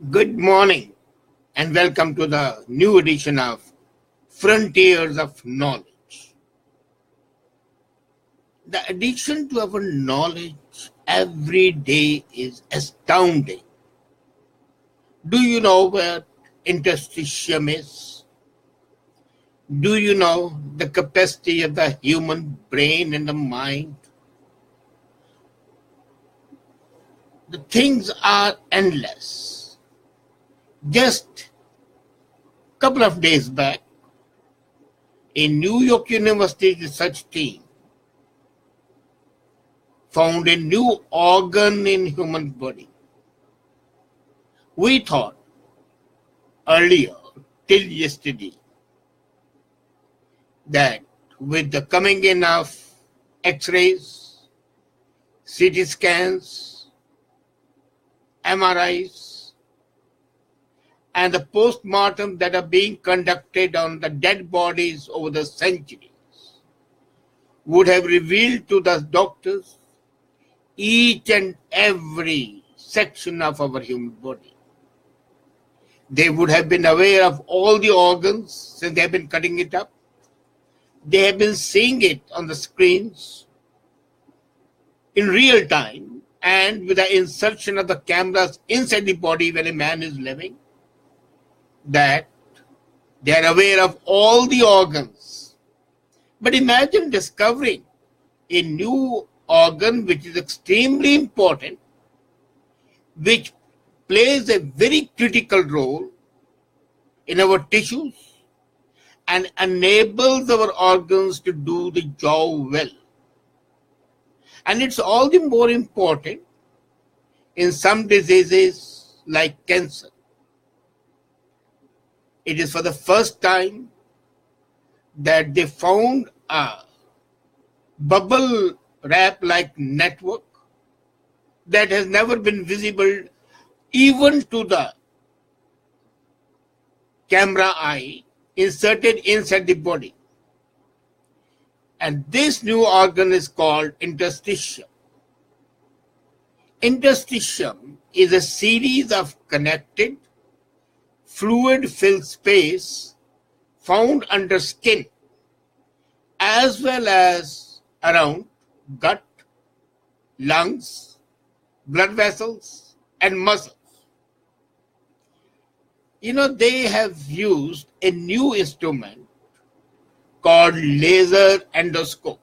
Good morning and welcome to the new edition of Frontiers of Knowledge. The addition to our knowledge every day is astounding. Do you know what interstitium is? Do you know the capacity of the human brain and the mind? The things are endless. Just a couple of days back, a New York University research team found a new organ in human body. We thought earlier, till yesterday, that with the coming in of X-rays, CT scans, MRIs, and the post-mortem that are being conducted on the dead bodies over the centuries would have revealed to the doctors each and every section of our human body. They would have been aware of all the organs since they have been cutting it up. They have been seeing it on the screens in real time and with the insertion of the cameras inside the body when a man is living, that they are aware of all the organs. But imagine discovering a new organ which is extremely important, which plays a very critical role in our tissues and enables our organs to do the job well. And it's all the more important in some diseases like cancer. It is for the first time that they found a bubble wrap-like network that has never been visible even to the camera eye inserted inside the body. And this new organ is called interstitium. Interstitium is a series of connected fluid-filled space found under skin as well as around gut, lungs, blood vessels, and muscles. They have used a new instrument called laser endoscope.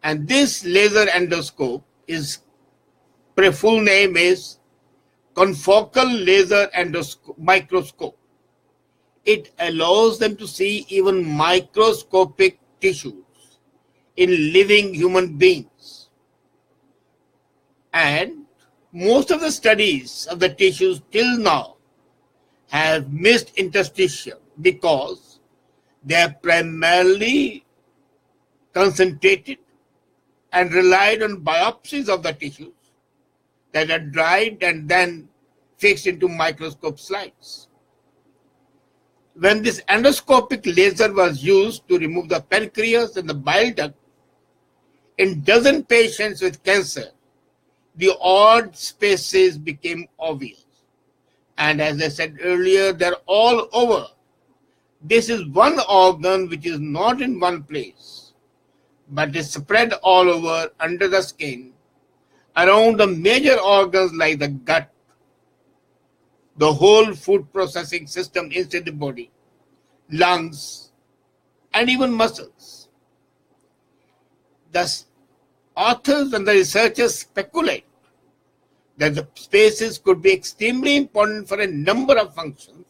And this laser endoscope full name is confocal laser microscope. It allows them to see even microscopic tissues in living human beings. And most of the studies of the tissues till now have missed interstitium because they are primarily concentrated and relied on biopsies of the tissues that are dried and then fixed into microscope slides. When this endoscopic laser was used to remove the pancreas and the bile duct in dozen patients with cancer, the odd spaces became obvious. And as I said earlier, they're all over. This is one organ which is not in one place, but is spread all over under the skin, around the major organs like the gut, the whole food processing system inside the body, lungs, and even muscles. Thus, authors and the researchers speculate that the spaces could be extremely important for a number of functions,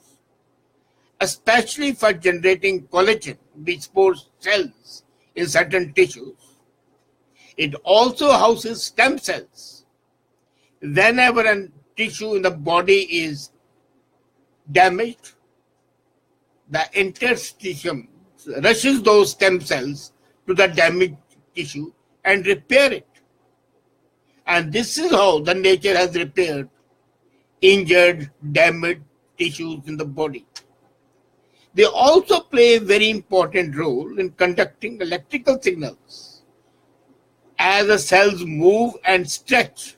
especially for generating collagen, which supports cells in certain tissues. It also houses stem cells. Whenever a tissue in the body is damaged, the interstitium rushes those stem cells to the damaged tissue and repair it. And this is how the nature has repaired injured, damaged tissues in the body. They also play a very important role in conducting electrical signals as the cells move and stretch.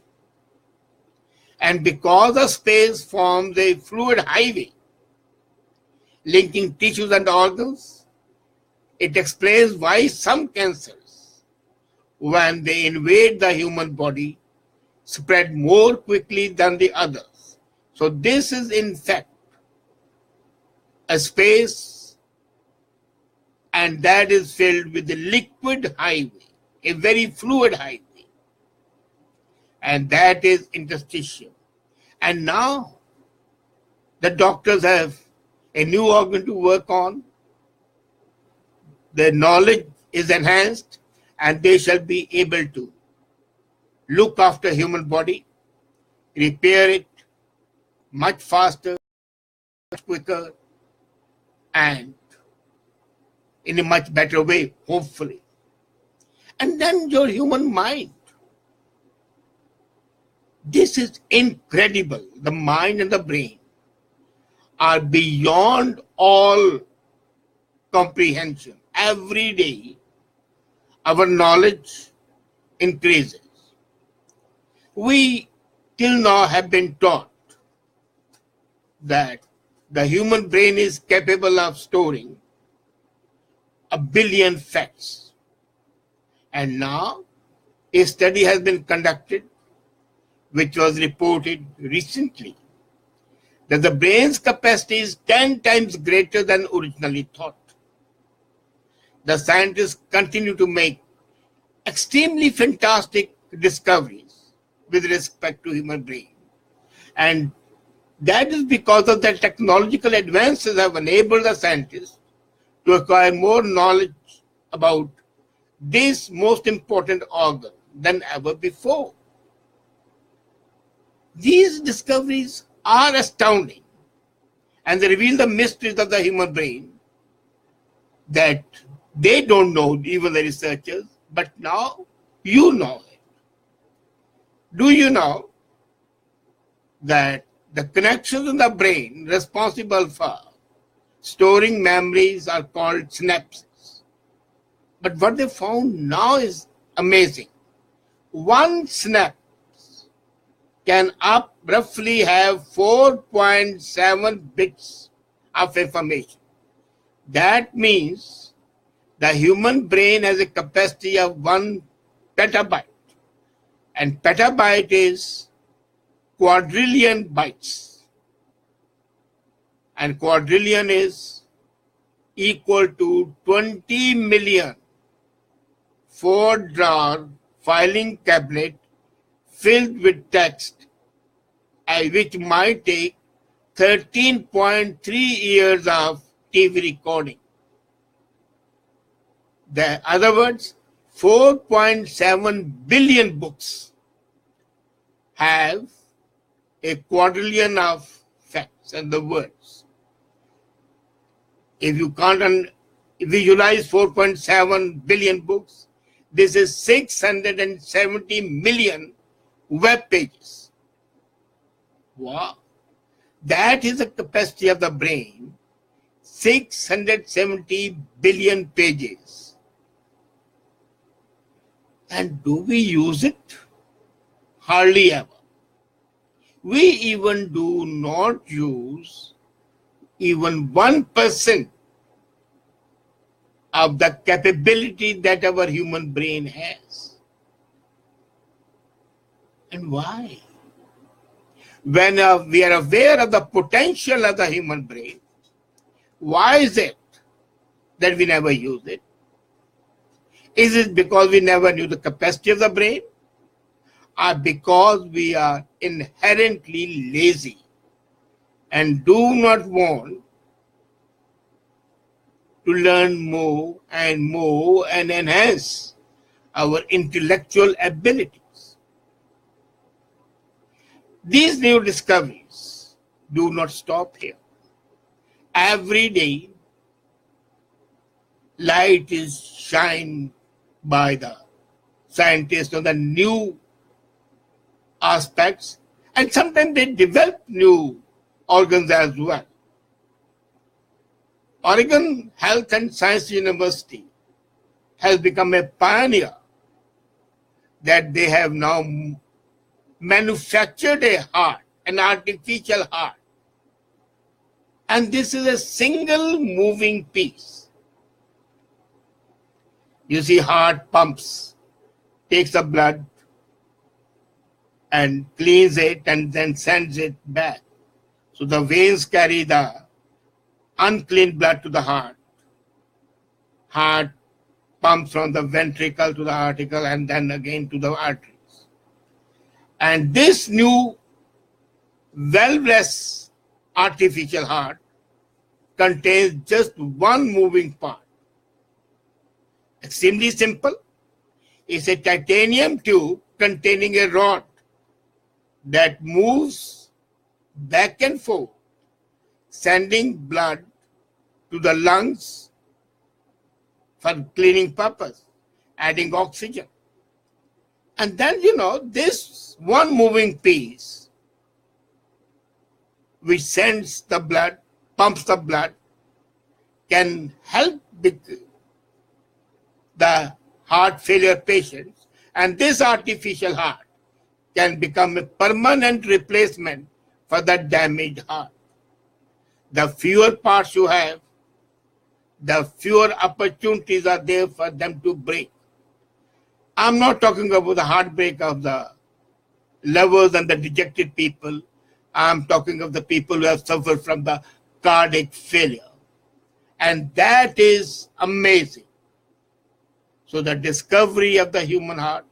And because the space forms a fluid highway linking tissues and organs, it explains why some cancers, when they invade the human body, spread more quickly than the others. So this is in fact a space, and that is filled with the liquid highway, a very fluid highway, and that is interstitium. And now the doctors have a new organ to work on. Their knowledge is enhanced, and they shall be able to look after human body, repair it much faster, much quicker, and in a much better way, hopefully. And then your human mind. This is incredible. The mind and the brain are beyond all comprehension. Every day, our knowledge increases. We till now have been taught that the human brain is capable of storing 1 billion facts. And now a study has been conducted, which was reported recently, that the brain's capacity is 10 times greater than originally thought. The scientists continue to make extremely fantastic discoveries with respect to human brain. And that is because of the technological advances have enabled the scientists to acquire more knowledge about this most important organ than ever before. These discoveries are astounding, and they reveal the mysteries of the human brain that they don't know, even the researchers, but now you know it. Do you know that the connections in the brain responsible for storing memories are called synapses? But what they found now is amazing. One synapse can roughly have 4.7 bits of information. That means the human brain has a capacity of 1 petabyte, and petabyte is quadrillion bytes, and quadrillion is equal to 20 million 4-drawer filing cabinet filled with text, which might take 13.3 years of TV recording. In other words, 4.7 billion books have a quadrillion of facts and the words. If you can't visualize 4.7 billion books, this is 670 million web pages. Wow. That is the capacity of the brain, 670 billion pages. And do we use it? Hardly ever. We even do not use even 1% of the capability that our human brain has. And why? When we are aware of the potential of the human brain, why is it that we never use it? Is it because we never knew the capacity of the brain, or because we are inherently lazy and do not want to learn more and enhance our intellectual abilities? These new discoveries do not stop here. Every day, light is shined by the scientists on the new aspects, and sometimes they develop new organs as well. Oregon Health and Science University has become a pioneer that they have now manufactured a heart, an artificial heart. And this is a single moving piece. You see, heart pumps, takes the blood and cleans it and then sends it back. So the veins carry the unclean blood to the heart. Heart pumps from the ventricle to the article and then again to the arteries. And this new valveless artificial heart contains just one moving part. Extremely simple. It's a titanium tube containing a rod that moves back and forth, sending blood to the lungs for cleaning purpose, adding oxygen. And then, this one moving piece which sends the blood, pumps the blood, can help with the heart failure patients. And this artificial heart can become a permanent replacement for the damaged heart. The fewer parts you have, the fewer opportunities are there for them to break. I'm not talking about the heartbreak of the lovers and the dejected people. I'm talking of the people who have suffered from the cardiac failure. And that is amazing. So the discovery of the human heart,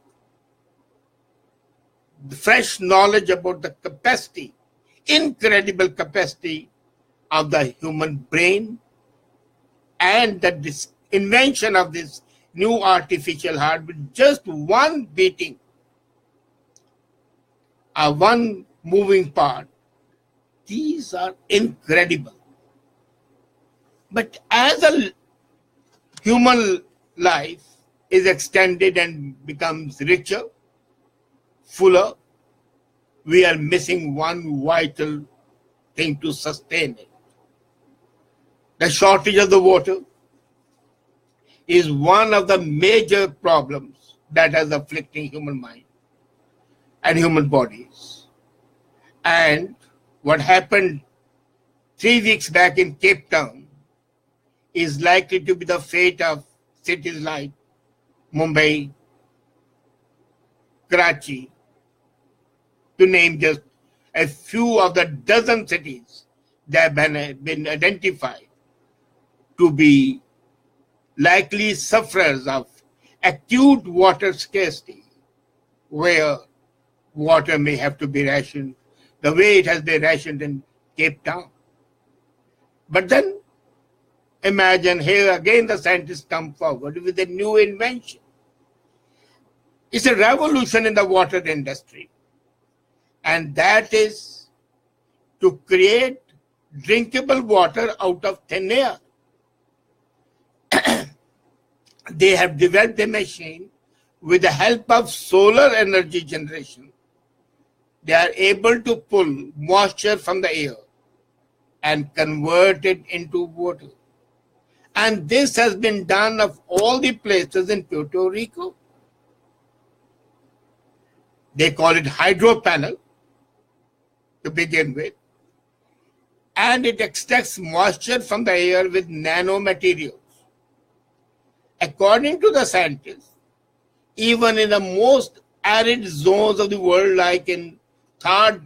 the fresh knowledge about the capacity, incredible capacity of the human brain, and the invention of this new artificial heart with just one beating, one moving part. These are incredible. But as a human life is extended and becomes richer, fuller, we are missing one vital thing to sustain it. The shortage of the water is one of the major problems that is afflicting human mind and human bodies. And what happened 3 weeks back in Cape Town is likely to be the fate of cities like Mumbai, Karachi, to name just a few of the dozen cities that have been identified to be likely sufferers of acute water scarcity, where water may have to be rationed the way it has been rationed in Cape Town. But then imagine here again the scientists come forward with a new invention. It's a revolution in the water industry, and that is to create drinkable water out of thin air. They have developed a machine with the help of solar energy generation. They are able to pull moisture from the air and convert it into water. And this has been done of all the places in Puerto Rico. They call it hydro panel to begin with. And it extracts moisture from the air with nanomaterials. According to the scientists, even in the most arid zones of the world, like in Thar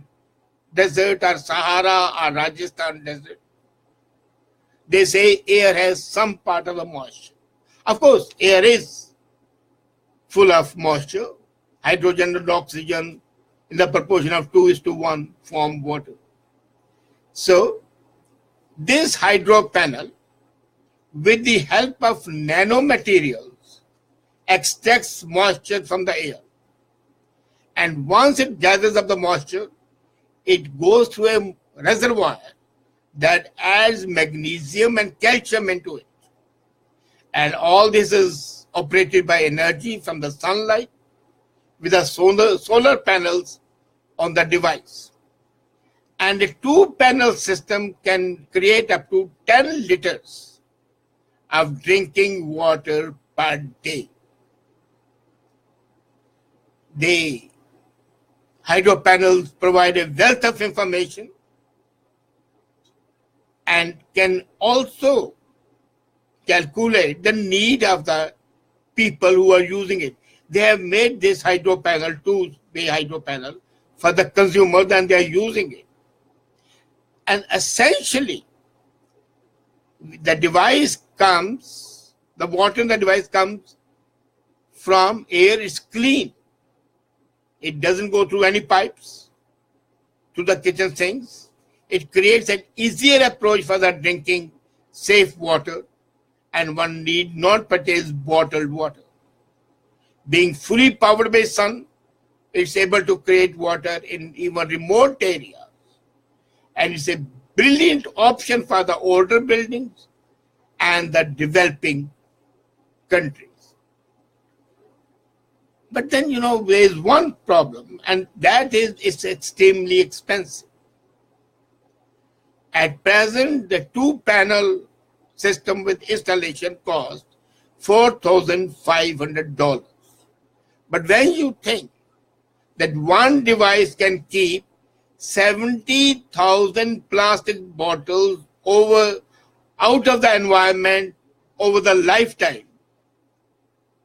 Desert or Sahara or Rajasthan Desert, they say air has some part of the moisture. Of course, air is full of moisture. Hydrogen and oxygen in the proportion of 2:1 form water. So, this hydro panel, with the help of nanomaterials, extracts moisture from the air. And once it gathers up the moisture, it goes through a reservoir that adds magnesium and calcium into it. And all this is operated by energy from the sunlight with the solar panels on the device. And a 2-panel system can create up to 10 liters of drinking water per day. The Hydro panels provide a wealth of information and can also calculate the need of the people who are using it. They have made this hydro panel, two-way hydro panel, for the consumers, and they are using it. And essentially, the device comes, the water in the device comes from air, it's clean. It doesn't go through any pipes to the kitchen sinks. It creates an easier approach for the drinking safe water, and one need not purchase bottled water. Being fully powered by sun, it's able to create water in even remote areas. And it's a brilliant option for the older buildings and the developing countries. But then, there is one problem, and that is it's extremely expensive. At present, the two-panel system with installation costs $4,500. But when you think that one device can keep 70,000 plastic bottles out of the environment over the lifetime,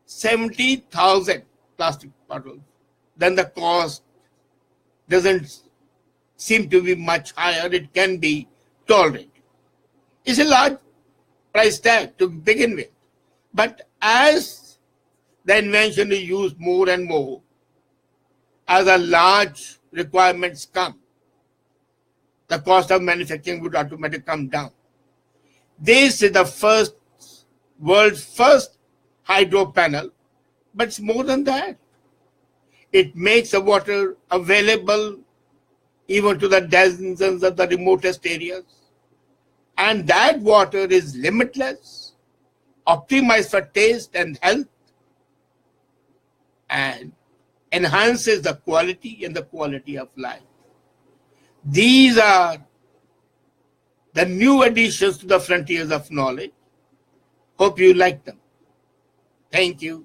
70,000 plastic bottles, then the cost doesn't seem to be much higher. It can be tolerated. It's a large price tag to begin with. But as the invention is used more and more, as a large requirements come, the cost of manufacturing would automatically come down. This is the world's first hydro panel, but it's more than that. It makes the water available even to the denizens of the remotest areas. And that water is limitless, optimized for taste and health, and enhances the quality of life. These are the new additions to the frontiers of knowledge. Hope you like them. Thank you.